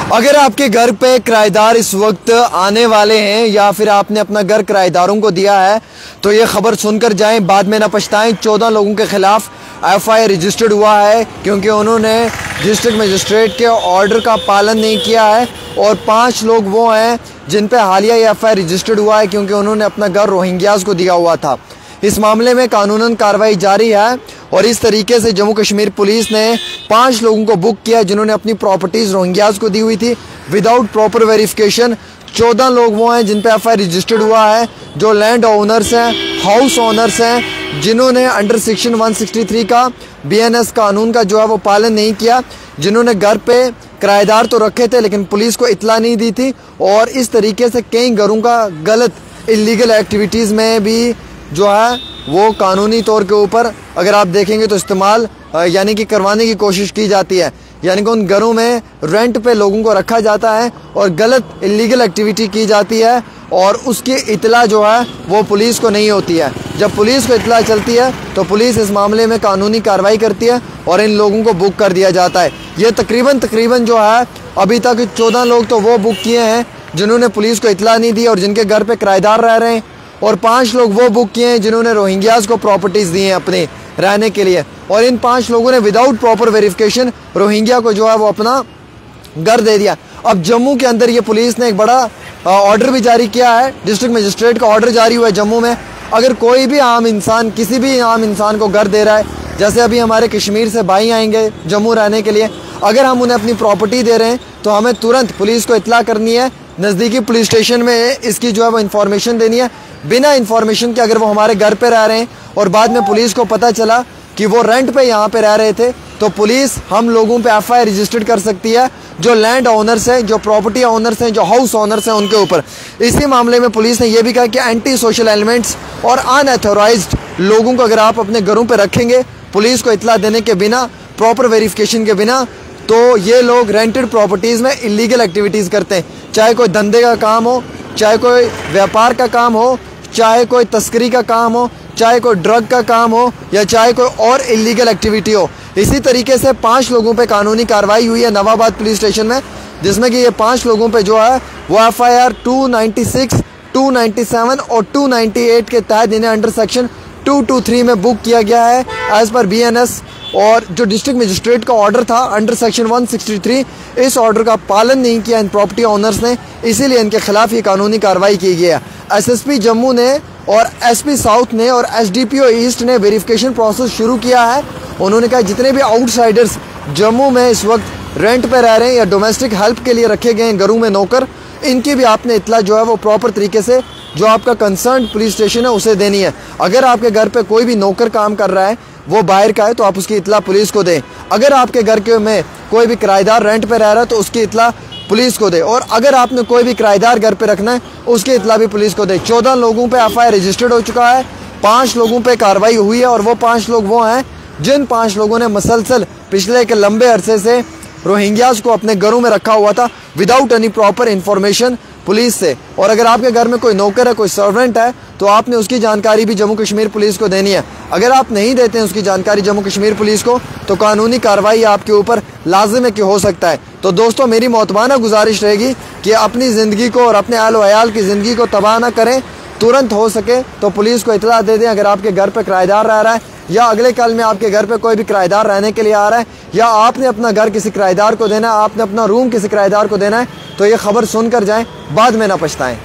अगर आपके घर पे किराएदार इस वक्त आने वाले हैं या फिर आपने अपना घर किराएदारों को दिया है तो ये खबर सुनकर जाएं, बाद में ना पछताएं। 14 लोगों के खिलाफ एफआईआर रजिस्टर्ड हुआ है क्योंकि उन्होंने डिस्ट्रिक्ट मजिस्ट्रेट के ऑर्डर का पालन नहीं किया है, और 5 लोग वो हैं जिन पे हालिया एफआईआर रजिस्टर्ड हुआ है क्योंकि उन्होंने अपना घर रोहिंग्याज को दिया हुआ था। इस मामले में कानूनन कार्रवाई जारी है और इस तरीके से जम्मू कश्मीर पुलिस ने 5 लोगों को बुक किया जिन्होंने अपनी प्रॉपर्टीज रोहिंग्याज को दी हुई थी विदाउट प्रॉपर वेरिफिकेशन। 14 लोग वो हैं जिन पे एफआईआर रजिस्टर्ड हुआ है, जो लैंड ओनर्स हैं, हाउस ओनर्स हैं, जिन्होंने अंडर सेक्शन 163 का बीएनएस कानून का जो है वो पालन नहीं किया, जिन्होंने घर पे किराएदार तो रखे थे लेकिन पुलिस को इतला नहीं दी थी, और इस तरीके से कई घरों का गलत इलीगल एक्टिविटीज़ में भी जो है वो कानूनी तौर के ऊपर अगर आप देखेंगे तो इस्तेमाल यानी कि करवाने की कोशिश की जाती है। यानी कि उन घरों में रेंट पे लोगों को रखा जाता है और गलत इलीगल एक्टिविटी की जाती है और उसकी इतला जो है वो पुलिस को नहीं होती है। जब पुलिस को इतला चलती है तो पुलिस इस मामले में कानूनी कार्रवाई करती है और इन लोगों को बुक कर दिया जाता है। ये तकरीबन जो है अभी तक 14 लोग तो वो बुक किए हैं जिन्होंने पुलिस को इतला नहीं दी और जिनके घर पे किराएदार रह रहे हैं, और 5 लोग वो बुक किए हैं जिन्होंने रोहिंग्याज को प्रॉपर्टीज़ दी हैं अपने रहने के लिए, और इन 5 लोगों ने विदाउट प्रॉपर वेरिफिकेशन रोहिंग्या को जो है वो अपना घर दे दिया। अब जम्मू के अंदर ये पुलिस ने एक बड़ा ऑर्डर भी जारी किया है, डिस्ट्रिक्ट मजिस्ट्रेट का ऑर्डर जारी हुआ है जम्मू में। अगर कोई भी आम इंसान किसी भी आम इंसान को घर दे रहा है, जैसे अभी हमारे कश्मीर से भाई आएंगे जम्मू रहने के लिए, अगर हम उन्हें अपनी प्रॉपर्टी दे रहे हैं तो हमें तुरंत पुलिस को इतला करनी है, नज़दीकी पुलिस स्टेशन में इसकी जो है वो इन्फॉर्मेशन देनी है। बिना इन्फॉर्मेशन के अगर वो हमारे घर पे रह रहे हैं और बाद में पुलिस को पता चला कि वो रेंट पे यहाँ पे रह रहे थे तो पुलिस हम लोगों पे एफआईआर रजिस्टर्ड कर सकती है, जो लैंड ओनर्स हैं, जो प्रॉपर्टी ओनर्स हैं, जो हाउस ओनर्स हैं उनके ऊपर। इसी मामले में पुलिस ने यह भी कहा कि एंटी सोशल एलिमेंट्स और अनऑथोराइज्ड लोगों को अगर आप अपने घरों पे रखेंगे पुलिस को इतला देने के बिना, प्रॉपर वेरिफिकेशन के बिना, तो ये लोग रेंटेड प्रॉपर्टीज़ में इलीगल एक्टिविटीज़ करते हैं। चाहे कोई धंधे का काम हो, चाहे कोई व्यापार का काम हो, चाहे कोई तस्करी का काम हो, चाहे कोई ड्रग का काम हो, या चाहे कोई और इलीगल एक्टिविटी हो। इसी तरीके से 5 लोगों पे कानूनी कार्रवाई हुई है नवाबाद पुलिस स्टेशन में, जिसमें कि ये 5 लोगों पे जो है वो एफआईआर 296, 297 और 298 के तहत इन्हें अंडर सेक्शन 223 में बुक किया गया है एज पर बीएनएस। और जो डिस्ट्रिक्ट मजिस्ट्रेट का ऑर्डर था अंडर सेक्शन 163, इस ऑर्डर का पालन नहीं किया इन प्रॉपर्टी ओनर्स ने, इसीलिए इनके खिलाफ ये कानूनी कार्रवाई की गई है। एसएसपी जम्मू ने और एसपी साउथ ने और एसडीपीओ ईस्ट ने वेरिफिकेशन प्रोसेस शुरू किया है। उन्होंने कहा जितने भी आउटसाइडर्स जम्मू में इस वक्त रेंट पे रह रहे हैं या डोमेस्टिक हेल्प के लिए रखे गए हैं घरों में नौकर, इनकी भी आपने इतला जो है वो प्रॉपर तरीके से जो आपका कंसर्न पुलिस स्टेशन है उसे देनी है। अगर आपके घर पे कोई भी नौकर काम कर रहा है, वो बाहर का है, तो आप उसकी इतला पुलिस को दें। अगर आपके घर के में कोई भी किराएदार रेंट पे रह रहा है तो उसकी इतला पुलिस को दे, और अगर आपने कोई भी किराएदार घर पे रखना है उसकी इतला भी पुलिस को दे। 14 लोगों पे एफआईआर रजिस्टर्ड हो चुका है, 5 लोगों पे कार्रवाई हुई है, और वो 5 लोग वो हैं जिन 5 लोगों ने मसलसल पिछले के लंबे अरसे से रोहिंग्याज को अपने घरों में रखा हुआ था without any proper information police से। और अगर आपके घर में कोई नौकर है, कोई सर्वेंट है, तो आपने उसकी जानकारी भी जम्मू कश्मीर पुलिस को देनी है। अगर आप नहीं देते हैं उसकी जानकारी जम्मू कश्मीर पुलिस को तो कानूनी कार्रवाई आपके ऊपर लाजिम है कि हो सकता है। तो दोस्तों, मेरी मोहतबाना गुजारिश रहेगी कि अपनी ज़िंदगी को और अपने आलो अयाल की ज़िंदगी को तबाह ना करें। तुरंत हो सके तो पुलिस को इतला दे दें अगर आपके घर पर किराएदार रह रहा है, या अगले कल में आपके घर पे कोई भी किराएदार रहने के लिए आ रहा है, या आपने अपना घर किसी किराएदार को देना है, आपने अपना रूम किसी किराएदार को देना है, तो ये खबर सुनकर जाएं, बाद में ना पछताएं।